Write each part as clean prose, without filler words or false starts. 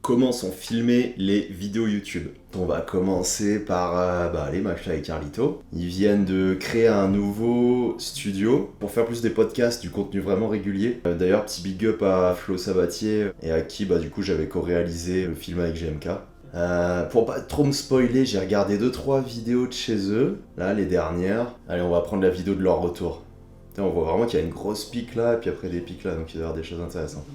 comment sont filmées les vidéos YouTube. On va commencer par les McFly et Carlito. Ils viennent de créer un nouveau studio pour faire plus des podcasts, du contenu vraiment régulier. D'ailleurs, petit big up à Flo Sabatier et à qui du coup j'avais co-réalisé le film avec GMK. Pour pas trop me spoiler, j'ai regardé 2-3 vidéos de chez eux, là les dernières. Allez, on va prendre la vidéo de leur retour. On voit vraiment qu'il y a une grosse pique là, et puis après des piques là, donc il doit y avoir des choses intéressantes.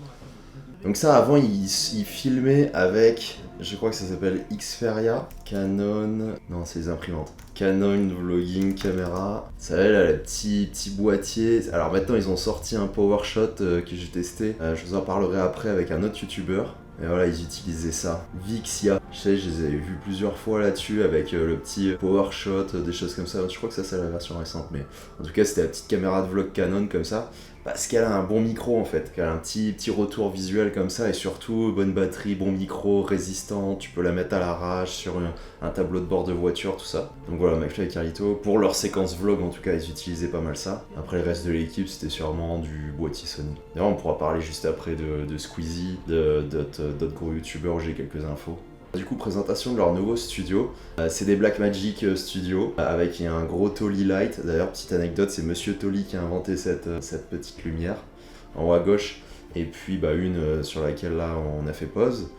Donc ça, avant, ils filmaient avec, je crois que ça s'appelle Xperia, Canon, non c'est les imprimantes, Canon Vlogging Camera. Ça va là, le petit boîtier. Alors maintenant, ils ont sorti un PowerShot que j'ai testé, je vous en parlerai après avec un autre YouTuber. Et voilà, ils utilisaient ça. Vixia. Je sais, je les avais vus plusieurs fois là-dessus avec le petit PowerShot, des choses comme ça. Je crois que ça, c'est la version récente, mais en tout cas, c'était la petite caméra de vlog Canon comme ça. Parce qu'elle a un bon micro en fait, qu'elle a un petit retour visuel comme ça et surtout bonne batterie, bon micro, résistant, tu peux la mettre à l'arrache sur un tableau de bord de voiture, tout ça. Donc voilà, McFly et Carlito, pour leur séquence vlog en tout cas, ils utilisaient pas mal ça. Après le reste de l'équipe, c'était sûrement du boîtier Sony. D'ailleurs, on pourra parler juste après de Squeezie, d'autres gros youtubeurs où j'ai quelques infos. Du coup, présentation de leur nouveau studio. C'est des Blackmagic Studio avec un gros Tolly Light. D'ailleurs, petite anecdote, c'est Monsieur Tolly qui a inventé cette petite lumière en haut à gauche. Et puis une sur laquelle là on a fait pause.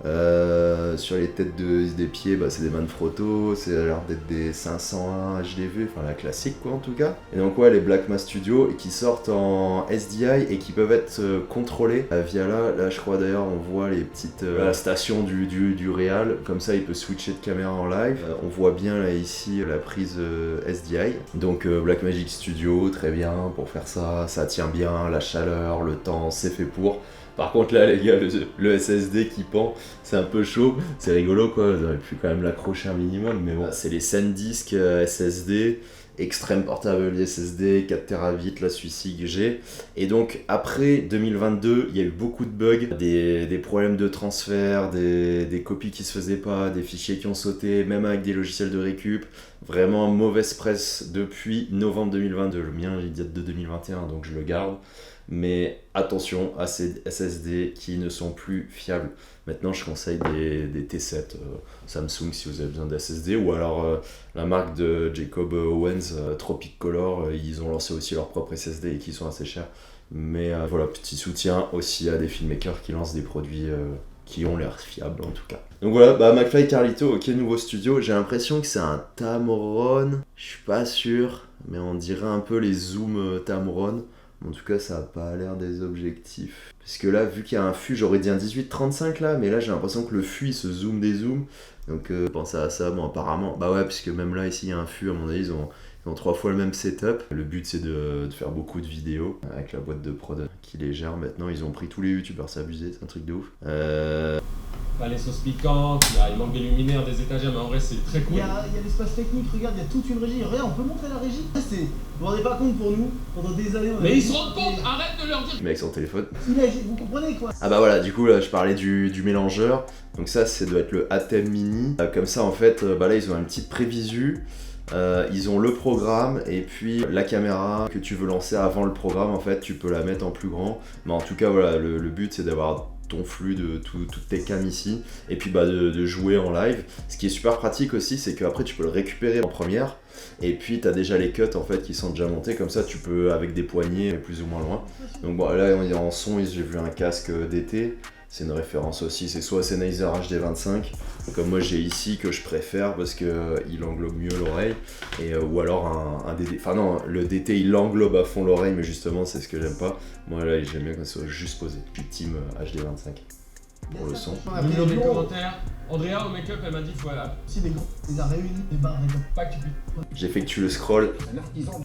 Sur les têtes des pieds, c'est des Manfrotto, c'est a l'air d'être des 501 HDV, enfin la classique quoi en tout cas. Et donc les Blackma Studio qui sortent en SDI et qui peuvent être contrôlés via là je crois d'ailleurs on voit les petites stations du Real, comme ça il peut switcher de caméra en live. On voit bien là ici la prise SDI. Donc Blackmagic Studio, très bien pour faire ça, ça tient bien, la chaleur, le temps, c'est fait pour. Par contre là les gars, le SSD qui pend, c'est un peu chaud, c'est rigolo quoi, vous auriez pu quand même l'accrocher un minimum, mais bon. C'est les SanDisk SSD, Extreme Portable SSD, 4 Terabytes, là celui-ci que j'ai. Et donc après 2022, il y a eu beaucoup de bugs, des problèmes de transfert, des copies qui se faisaient pas, des fichiers qui ont sauté, même avec des logiciels de récup. Vraiment mauvaise presse depuis novembre 2022, le mien il date de 2021 donc je le garde. Mais attention à ces SSD qui ne sont plus fiables. Maintenant, je conseille des T7 Samsung si vous avez besoin d'SSD, ou alors la marque de Jacob Owens, Tropic Color, ils ont lancé aussi leur propre SSD et qui sont assez chers. Mais voilà, petit soutien aussi à des filmmakers qui lancent des produits qui ont l'air fiables en tout cas. Donc voilà, McFly et Carlito, ok, nouveau studio. J'ai l'impression que c'est un Tamron, je suis pas sûr, mais on dirait un peu les Zoom Tamron. En tout cas, ça a pas l'air des objectifs. Parce que là, vu qu'il y a un fût, j'aurais dit un 18-35 là, mais là j'ai l'impression que le fût il se zoome des zooms. Donc pensez à ça, bon apparemment. Bah ouais, puisque même là, ici il y a un fût, à mon avis, ils ont 3 fois le même setup. Le but c'est de faire beaucoup de vidéos avec la boîte de prod qui les gère. Maintenant, ils ont pris tous les youtubeurs, c'est abusé, c'est un truc de ouf. Les sauces piquantes, il manque des luminaires, des étagères, mais en vrai c'est très cool. Il y a l'espace technique, regarde, il y a toute une régie. Regarde, on peut montrer la régie. Vous vous rendez pas compte pour nous, pendant des années on a... Mais ils se rendent compte, arrête de leur dire. Mais avec son téléphone. Vous comprenez quoi. Ah bah voilà, du coup là je parlais du mélangeur. Donc ça doit être le Atem Mini. Comme ça en fait, là ils ont une petite prévisu. Ils ont le programme et puis la caméra que tu veux lancer avant le programme en fait tu peux la mettre en plus grand. Mais en tout cas voilà, le but c'est d'avoir ton flux de toutes tes cams ici et puis de jouer en live. Ce qui est super pratique aussi c'est qu'après tu peux le récupérer en première et puis t'as déjà les cuts en fait qui sont déjà montés, comme ça tu peux avec des poignées plus ou moins loin. Donc bon là on est en son, j'ai vu un casque d'été. C'est une référence aussi, c'est soit Sennheiser HD25, comme moi j'ai ici que je préfère parce qu'il englobe mieux l'oreille, ou alors un DT. Enfin non, le DT il englobe à fond l'oreille, mais justement c'est ce que j'aime pas. Moi là j'aime bien quand ça soit juste posé. Je suis team HD25 pour le son. Dis-nous dans les commentaires. Andrea au make-up elle m'a dit voilà. Si des grands, les a réunis, les barres, les gants. Pas que tu peux. J'effectue le scroll.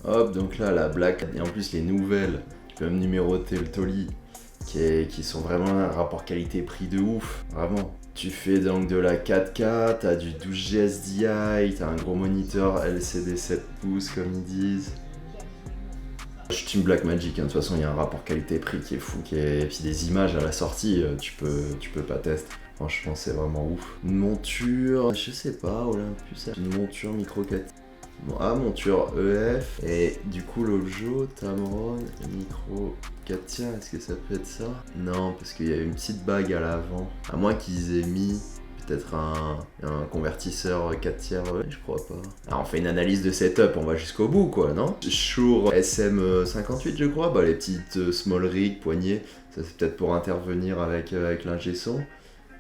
Hop, donc là la black, et en plus les nouvelles, je peux même numéroter le Tolly. Qui sont vraiment un rapport qualité-prix de ouf, vraiment. Tu fais donc de la 4K, t'as du 12G SDI, t'as un gros moniteur LCD 7 pouces comme ils disent. Je suis team Blackmagic, de toute façon il y a un rapport qualité-prix qui est fou, et puis des images à la sortie, tu peux pas tester. Franchement c'est vraiment ouf. Une monture, je sais pas, Olympus, une monture micro 4. Bon, monture EF. Et du coup, l'Oljo, Tamron, micro 4 tiers, est-ce que ça peut être ça? Non, parce qu'il y a une petite bague à l'avant. À moins qu'ils aient mis peut-être un convertisseur 4 tiers, je crois pas. Alors on fait une analyse de setup, on va jusqu'au bout quoi, non? Shure SM58 je crois, bah les petites small rig, poignées, ça c'est peut-être pour intervenir avec l'ingé son.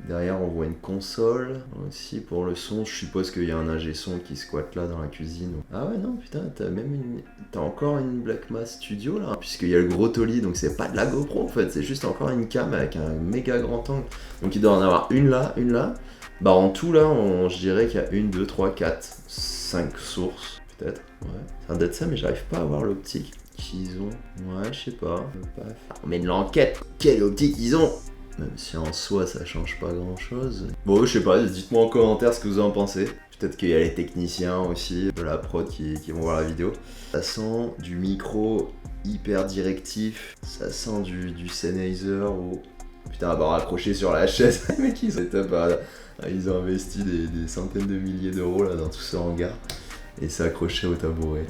Derrière on voit une console aussi pour le son, je suppose qu'il y a un ingé son qui squatte là dans la cuisine. Ah ouais non putain, t'as encore une Blackmagic Studio là, puisqu'il y a le gros Tolly, donc c'est pas de la GoPro en fait, c'est juste encore une cam avec un méga grand angle. Donc il doit en avoir une là. Bah en tout là, je dirais qu'il y a 1, 2, 3, 4, 5 sources, peut-être. Ouais, ça doit être ça, mais j'arrive pas à voir l'optique qu'ils ont. Ouais, je sais pas. On met de l'enquête. Quelle optique ils ont? Même si en soi ça change pas grand chose. Bon, je sais pas, dites-moi en commentaire ce que vous en pensez. Peut-être qu'il y a les techniciens aussi de la prod qui vont voir la vidéo. Ça sent du micro hyper directif. Ça sent du Sennheiser ou... Putain, bah raccroché sur la chaise. Les mecs, ils ont investi des centaines de milliers d'euros là dans tout ce hangar. Et c'est accroché au tabouret.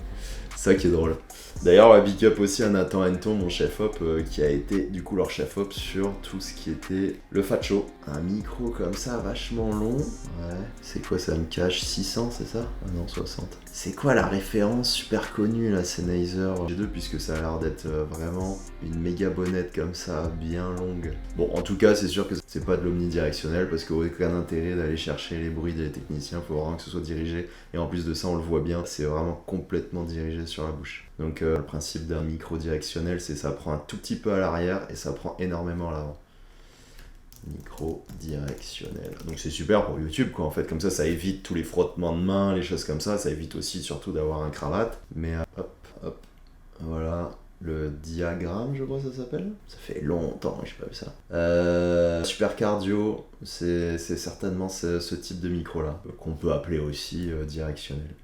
C'est ça qui est drôle. D'ailleurs, big up aussi à Nathan Henton, mon chef-op, qui a été du coup leur chef-op sur tout ce qui était le Fat Show. Un micro comme ça, vachement long. Ouais, c'est quoi ça me cache 600, c'est ça? Ah non, 60. C'est quoi la référence super connue, la Sennheiser G2, puisque ça a l'air d'être vraiment une méga bonnette comme ça, bien longue. Bon, en tout cas, c'est sûr que c'est pas de l'omnidirectionnel, parce qu'aucun intérêt d'aller chercher les bruits des techniciens, faut vraiment que ce soit dirigé. Et en plus de ça, on le voit bien, c'est vraiment complètement dirigé sur la bouche. Donc le principe d'un micro directionnel, c'est ça prend un tout petit peu à l'arrière et ça prend énormément à l'avant. Micro directionnel. Donc c'est super pour YouTube quoi en fait, comme ça évite tous les frottements de mains, les choses comme ça évite aussi surtout d'avoir un cravate. Mais hop, voilà. Le diagramme, je crois que ça s'appelle. Ça fait longtemps que j'ai pas vu ça. Super Cardio, c'est certainement ce type de micro là, qu'on peut appeler aussi directionnel.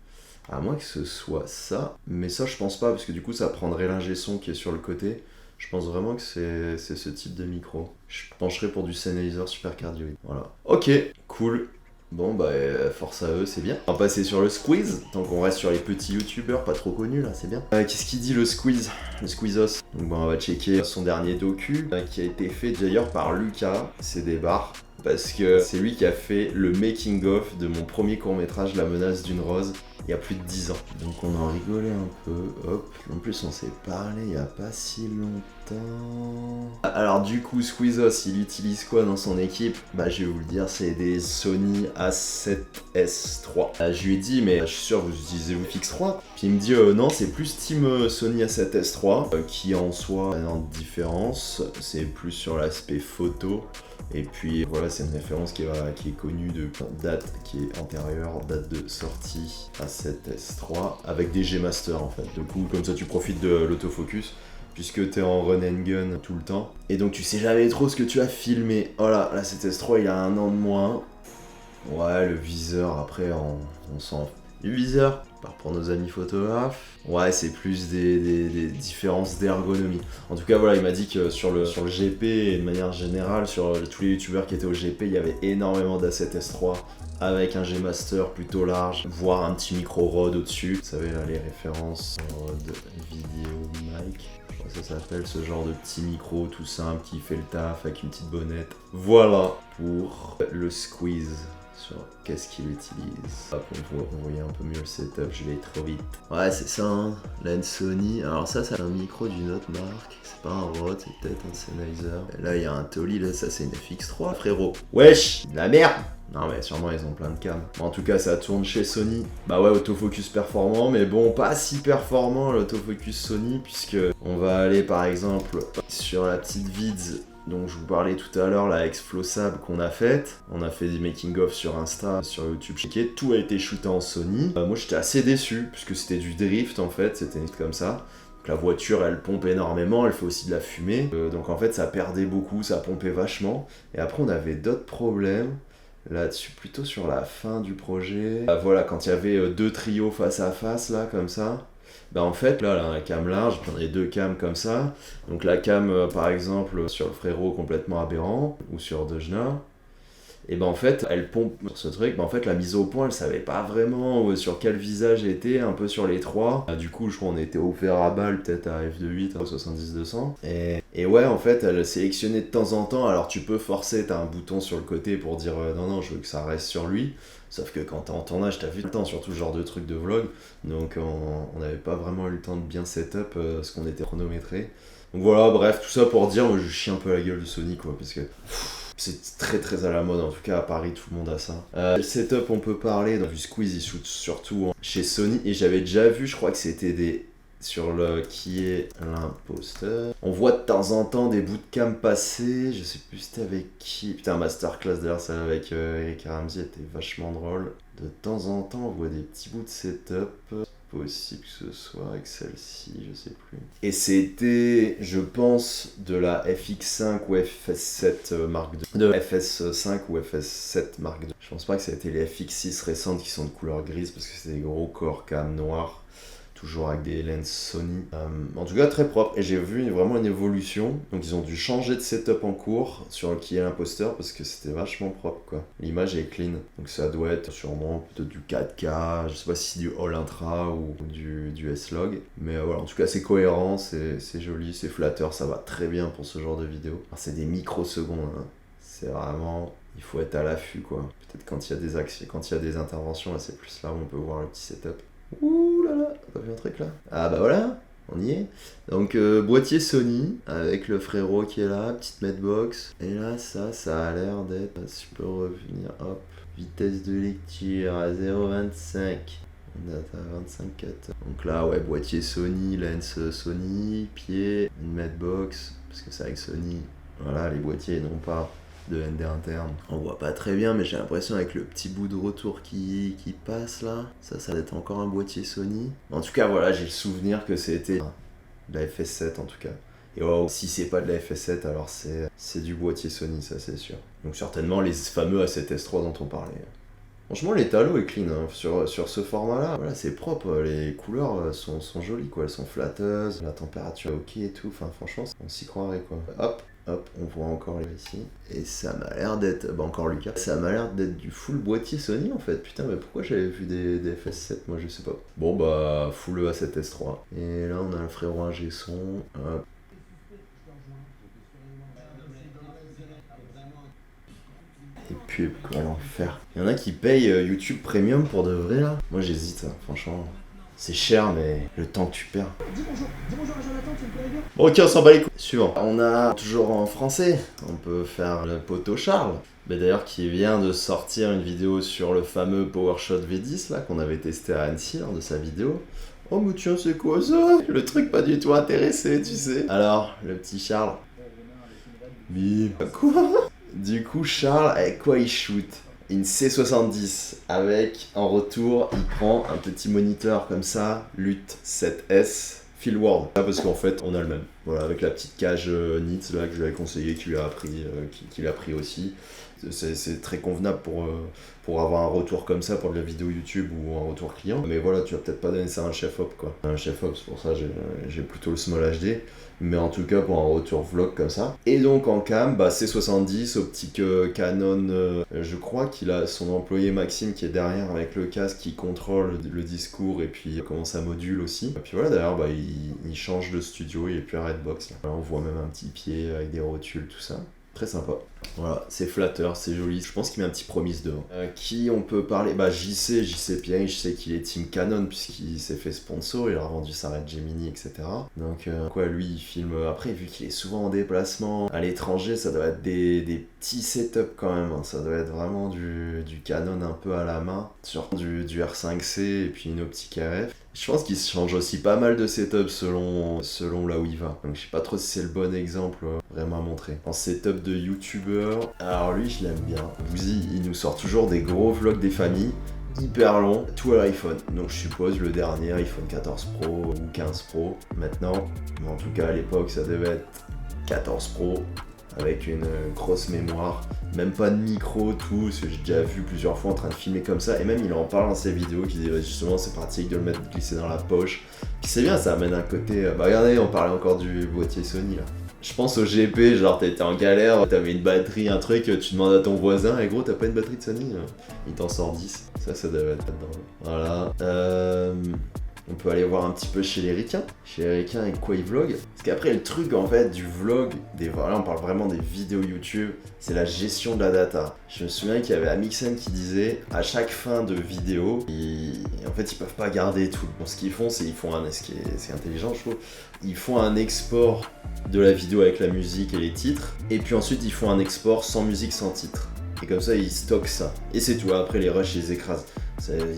À moins que ce soit ça, mais ça je pense pas, parce que du coup ça prendrait l'ingé son qui est sur le côté. Je pense vraiment que c'est ce type de micro. Je pencherais pour du Sennheiser Super Cardio. Voilà. Ok, cool. Bon bah force à eux, c'est bien. On va passer sur le Squeeze, tant qu'on reste sur les petits youtubeurs pas trop connus là, c'est bien. Qu'est-ce qu'il dit le Squeeze? Le Squeezos. Donc bon, on va checker son dernier docu, qui a été fait d'ailleurs par Lucas, c'est des barres. Parce que c'est lui qui a fait le making of de mon premier court métrage La menace d'une rose il y a plus de 10 ans. Donc on en rigolait un peu, hop. En plus on s'est parlé il y a pas si longtemps. Alors du coup Squeezos il utilise quoi dans son équipe? Bah je vais vous le dire, c'est des Sony A7S3. Je lui ai dit mais je suis sûr vous utilisez le Fix3. Puis il me dit non c'est plus team Sony A7S3 qui en soi a une différence. C'est plus sur l'aspect photo. Et puis voilà, c'est une référence qui est connue de date qui est antérieure, date de sortie à cette S3 avec des G-Master en fait. Du coup, comme ça tu profites de l'autofocus puisque t'es en run and gun tout le temps. Et donc tu sais jamais trop ce que tu as filmé. Voilà, là cet S3 il a 1 an de moins. Ouais, le viseur après on s'en... Le viseur, pour nos amis photographes, ouais c'est plus des différences d'ergonomie. En tout cas voilà, il m'a dit que sur le GP et de manière générale, sur tous les youtubeurs qui étaient au GP, il y avait énormément d'A7S3 avec un G-Master plutôt large, voire un petit micro Rode au-dessus. Vous savez là les références Rode Video Mic, je crois que ça s'appelle ce genre de petit micro tout simple qui fait le taf avec une petite bonnette. Voilà pour le Squeeze. Sur qu'est-ce qu'il utilise. Hop, on voyait un peu mieux le setup, je vais trop vite. Ouais, c'est ça, hein, lens Sony. Alors ça, c'est un micro d'une autre marque. C'est pas un Rode, c'est peut-être un Sennheiser. Et là, il y a un Tolly, là, ça c'est une FX3, frérot. Wesh, la merde. Non mais sûrement ils ont plein de cams. En tout cas ça tourne chez Sony. Bah ouais, autofocus performant, mais bon pas si performant l'autofocus Sony, puisque on va aller par exemple sur la petite vids dont je vous parlais tout à l'heure, la Explosable qu'on a faite. On a fait des making-of sur Insta, sur YouTube. Tout a été shooté en Sony. Moi j'étais assez déçu, puisque c'était du drift en fait, c'était une comme ça. Donc la voiture elle pompe énormément, elle fait aussi de la fumée. Donc en fait ça perdait beaucoup, ça pompait vachement. Et après on avait d'autres problèmes. Là-dessus, plutôt sur la fin du projet. Voilà, quand il y avait 2 trios face à face, là, comme ça. Bah en fait, là, la cam large, on avait 2 cams comme ça. Donc la cam, par exemple, sur le frérot complètement aberrant, ou sur Dejna. Et ben en fait, elle pompe sur ce truc. Ben en fait, la mise au point, elle savait pas vraiment sur quel visage était, un peu sur les trois. Du coup, je crois qu'on était offert à balle, peut-être à F2.8, à 70-200. Et ouais, en fait, elle sélectionnait de temps en temps. Alors tu peux forcer, t'as un bouton sur le côté pour dire non, je veux que ça reste sur lui. Sauf que quand t'es en tournage, t'as vu le temps, surtout ce genre de truc de vlog. Donc on n'avait pas vraiment eu le temps de bien setup ce qu'on était chronométré. Donc voilà, bref, tout ça pour dire, moi je chie un peu la gueule de Sony quoi, parce que c'est très très à la mode, en tout cas à Paris tout le monde a ça. Le setup on peut parler, dans le Squeeze il shoot surtout chez Sony, et j'avais déjà vu, je crois que c'était des... sur le qui est l'imposteur. On voit de temps en temps des bouts de cam passer, je sais plus c'était avec qui. Putain, masterclass d'ailleurs, celle avec Eric Ramsey était vachement drôle. De temps en temps, on voit des petits bouts de setup. Possible que ce soit avec celle-ci, je sais plus. Et c'était, je pense, de la FX5 ou FS7 Mark II. De FS5 ou FS7 Mark II. Je pense pas que ça a été les FX6 récentes qui sont de couleur grise parce que c'est des gros corps cam noirs. Toujours avec des lenses Sony. En tout cas, très propre. Et j'ai vu vraiment une évolution. Donc, ils ont dû changer de setup en cours sur qui est l'imposteur parce que c'était vachement propre, quoi. L'image est clean. Donc, ça doit être sûrement peut-être du 4K. Je sais pas si c'est du All Intra ou du S-Log. Mais voilà, en tout cas, c'est cohérent, c'est joli, c'est flatteur. Ça va très bien pour ce genre de vidéo. Alors, c'est des microsecondes. Hein. C'est vraiment... Il faut être à l'affût, quoi. Peut-être quand il y a des actions, quand il y a des interventions, là, c'est plus là où on peut voir le petit setup. Ouh là là, t'as vu un truc là? Ah bah voilà, on y est. Donc boîtier Sony avec le frérot qui est là, petite Medbox. Et là ça a l'air d'être, si je peux revenir, hop, vitesse de lecture à 0,25. On est à 25,4. Donc là ouais, boîtier Sony, lens Sony, pied, une Medbox, parce que c'est avec Sony. Voilà, les boîtiers n'ont pas de ND interne. On voit pas très bien, mais j'ai l'impression avec le petit bout de retour qui passe là, ça doit être encore un boîtier Sony. En tout cas, voilà, j'ai le souvenir que c'était de la FS7 en tout cas. Et wow, si c'est pas de la FS7, alors c'est du boîtier Sony, ça c'est sûr. Donc certainement les fameux A7S3 dont on parlait. Franchement, l'étalo est clean hein. Sur ce format-là. Voilà, c'est propre, les couleurs sont jolies quoi, elles sont flatteuses, la température est ok et tout. Enfin, franchement, on s'y croirait quoi. Hop, on voit encore les ici. Et ça m'a l'air d'être, encore Lucas, ça m'a l'air d'être du full boîtier Sony en fait. Putain, mais pourquoi j'avais vu des FS7, moi je sais pas. Bon bah, full A7S3. Et là, on a le frérot ingé son. Hop. Et puis, comment faire? Il y en a qui payent YouTube Premium pour de vrai là. Moi j'hésite, franchement. C'est cher, mais le temps que tu perds. Dis bonjour à Jonathan, tu me connais bien? Bon, ok, on s'en bat les couilles. Suivant. On a toujours en français. On peut faire le poteau Charles. Mais d'ailleurs, qui vient de sortir une vidéo sur le fameux PowerShot V10 là qu'on avait testé à Annecy lors de sa vidéo. Oh, mais tiens, c'est quoi ça? Le truc pas du tout intéressé, tu sais. Alors, le petit Charles. Bim. Quoi? Du coup, Charles, avec quoi il shoot? Une C70 avec, en retour, il prend un petit moniteur comme ça, LUT 7S Fieldworld. Parce qu'en fait, on a le même. Voilà, avec la petite cage Nits là que je lui avais conseillé, qu'il a pris aussi. C'est très convenable pour avoir un retour comme ça pour de la vidéo YouTube ou un retour client. Mais voilà, tu vas peut-être pas donner ça à un chef-op quoi. Un chef-op, c'est pour ça j'ai plutôt le Small HD. Mais en tout cas pour un retour vlog comme ça. Et donc en cam, C70, optique Canon, je crois qu'il a son employé Maxime qui est derrière avec le casque qui contrôle le discours et puis comment ça module aussi. Et puis voilà, d'ailleurs il change de studio, il est plus à Redbox. Là. Voilà, on voit même un petit pied avec des rotules, tout ça. Très sympa. Voilà, c'est flatteur, c'est joli. Je pense qu'il met un petit promise devant. Qui on peut parler? JC Pierre, je sais qu'il est team Canon puisqu'il s'est fait sponsor, il a revendu sa Red Gemini, etc. Donc lui il filme. Après, vu qu'il est souvent en déplacement à l'étranger, ça doit être des petits setups quand même. Hein. Ça doit être vraiment du Canon un peu à la main. Sur du R5C et puis une optique RF. Je pense qu'il se change aussi pas mal de setup selon là où il va. Donc je sais pas trop si c'est le bon exemple vraiment à montrer. En setup de youtubeur, alors lui je l'aime bien. Woozy, il nous sort toujours des gros vlogs des familles, hyper longs, tout à l'iPhone. Donc je suppose le dernier iPhone 14 Pro ou 15 Pro maintenant. Mais en tout cas à l'époque ça devait être 14 Pro. Avec une grosse mémoire, même pas de micro, tout, parce que j'ai déjà vu plusieurs fois en train de filmer comme ça, et même il en parle dans ses vidéos, qui dit justement c'est pratique de le glisser dans la poche, puis c'est bien, ça amène un côté, regardez, on parlait encore du boîtier Sony là, Je pense au GP, genre t'étais en galère, t'avais une batterie, un truc, tu demandes à ton voisin, et gros t'as pas une batterie de Sony? Il t'en sort 10. Ça devait être là-dedans. Voilà. On peut aller voir un petit peu chez les ricains. Chez les ricains avec quoi ils vloguent. Parce qu'après le truc en fait du vlog, là on parle vraiment des vidéos YouTube, c'est la gestion de la data. Je me souviens qu'il y avait Amixen qui disait à chaque fin de vidéo, en fait ils peuvent pas garder tout. Bon, ce qu'ils font, c'est c'est intelligent je trouve, ils font un export de la vidéo avec la musique et les titres, et puis ensuite ils font un export sans musique, sans titre. Et comme ça ils stockent ça. Et c'est tout, après les rushs ils les écrasent.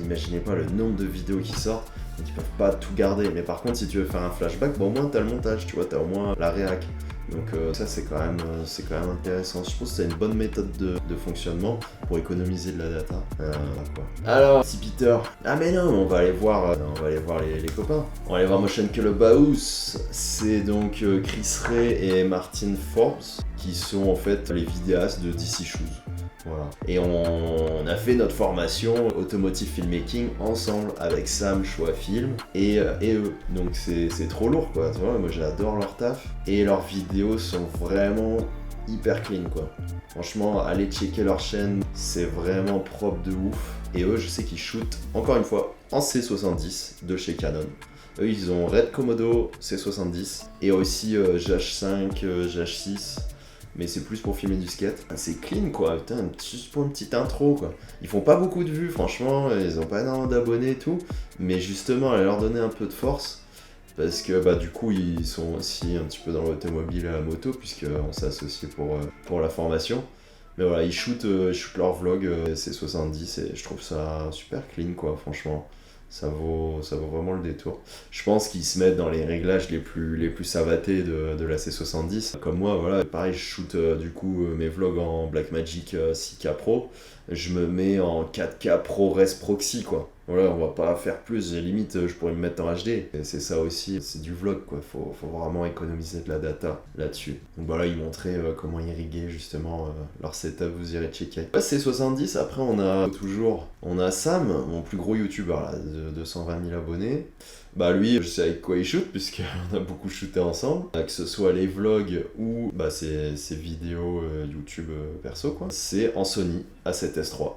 Imaginez pas le nombre de vidéos qui sortent. Donc ils peuvent pas tout garder, mais par contre si tu veux faire un flashback, au moins t'as le montage, tu vois, t'as au moins la réac. Donc ça c'est quand même intéressant. Je pense que c'est une bonne méthode de fonctionnement pour économiser de la data. Quoi. Alors, si Peter, ah mais non, on va aller voir les copains. On va aller voir Motion Clubhouse. C'est donc Chris Ray et Martin Forbes qui sont en fait les vidéastes de DC Shoes. Voilà. Et on a fait notre formation Automotive Filmmaking ensemble avec Sam Choix-Film et eux. Donc c'est trop lourd quoi. Tu vois, moi j'adore leur taf et leurs vidéos sont vraiment hyper clean quoi. Franchement, allez checker leur chaîne, c'est vraiment propre de ouf. Et eux, je sais qu'ils shootent encore une fois en C70 de chez Canon. Eux, ils ont Red Komodo C70 et aussi GH5, GH6. Mais c'est plus pour filmer du skate. C'est clean quoi, putain, juste pour une petite intro quoi. Ils font pas beaucoup de vues franchement, ils ont pas énormément d'abonnés et tout, mais justement, elle leur donner un peu de force, parce que bah du coup, ils sont aussi un petit peu dans l'automobile et la moto, puisqu'on s'est associé pour la formation. Mais voilà, ils shootent leur vlog, c'est 70 et je trouve ça super clean quoi, franchement. Ça vaut vraiment le détour. Je pense qu'ils se mettent dans les réglages les plus savatés de la C70. Comme moi, voilà, pareil, je shoot du coup mes vlogs en Blackmagic 6K Pro. Je me mets en 4K ProRes Proxy, quoi. Voilà, on va pas faire plus, limite je pourrais me mettre en HD. Et c'est ça aussi, c'est du vlog quoi, faut vraiment économiser de la data là-dessus. Donc voilà, ils montraient comment irriguer justement leur setup, vous irez checker. Ouais, c'est 70, après on a Sam, mon plus gros youtubeur là, de 220 000 abonnés. Bah lui, je sais avec quoi il shoot, puisqu'on a beaucoup shooté ensemble. Que ce soit les vlogs ou bah, ses vidéos YouTube perso quoi. C'est en Sony A7S3.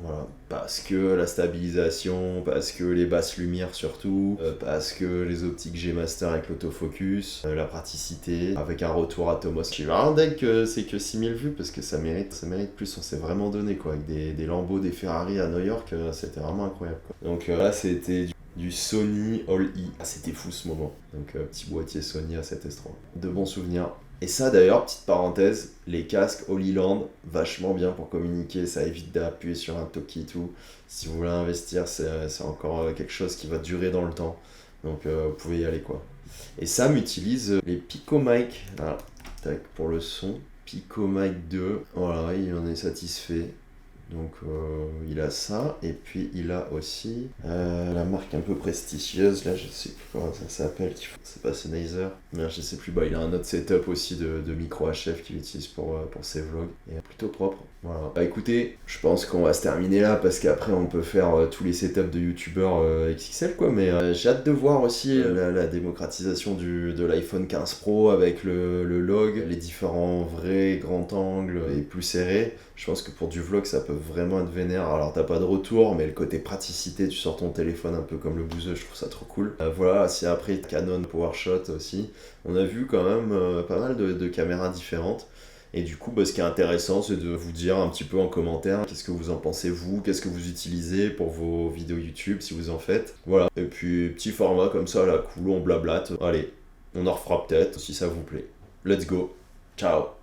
Voilà, parce que la stabilisation, parce que les basses lumières surtout, parce que les optiques G-Master avec l'autofocus, la praticité, avec un retour Atomos. J'ai un deck c'est que 6000 vues parce que ça mérite plus, on s'est vraiment donné quoi, avec des Lambo, des Ferrari à New York, c'était vraiment incroyable quoi. Donc là c'était du Sony All-E, c'était fou ce moment. Donc petit boîtier Sony A7S3, de bons souvenirs. Et ça d'ailleurs, petite parenthèse, les casques Holy Land, vachement bien pour communiquer, ça évite d'appuyer sur un Toki et tout. Si vous voulez investir, c'est encore quelque chose qui va durer dans le temps. Donc vous pouvez y aller quoi. Et Sam utilise les Picomic, voilà, tac, pour le son. Picomic 2, voilà, il en est satisfait. Donc il a ça, et puis il a aussi la marque un peu prestigieuse, là je sais plus comment ça s'appelle, c'est pas Sennheiser, mais je sais plus, bah il a un autre setup aussi de micro HF qu'il utilise pour ses vlogs, et plutôt propre. Voilà. Bah écoutez, je pense qu'on va se terminer là, parce qu'après on peut faire tous les setups de youtubeurs XXL quoi, mais j'ai hâte de voir aussi la démocratisation de l'iPhone 15 Pro avec le log, les différents vrais grands angles et plus serrés. Je pense que pour du vlog ça peut vraiment être vénère. Alors t'as pas de retour, mais le côté praticité, tu sors ton téléphone un peu comme le bouseux, je trouve ça trop cool. Voilà, si après Canon PowerShot aussi, on a vu quand même pas mal de caméras différentes. Et du coup, bah, ce qui est intéressant, c'est de vous dire un petit peu en commentaire qu'est-ce que vous en pensez vous, qu'est-ce que vous utilisez pour vos vidéos YouTube si vous en faites. Voilà, et puis petit format comme ça, là, cool, on blablate. Allez, on en refera peut-être si ça vous plaît. Let's go, ciao.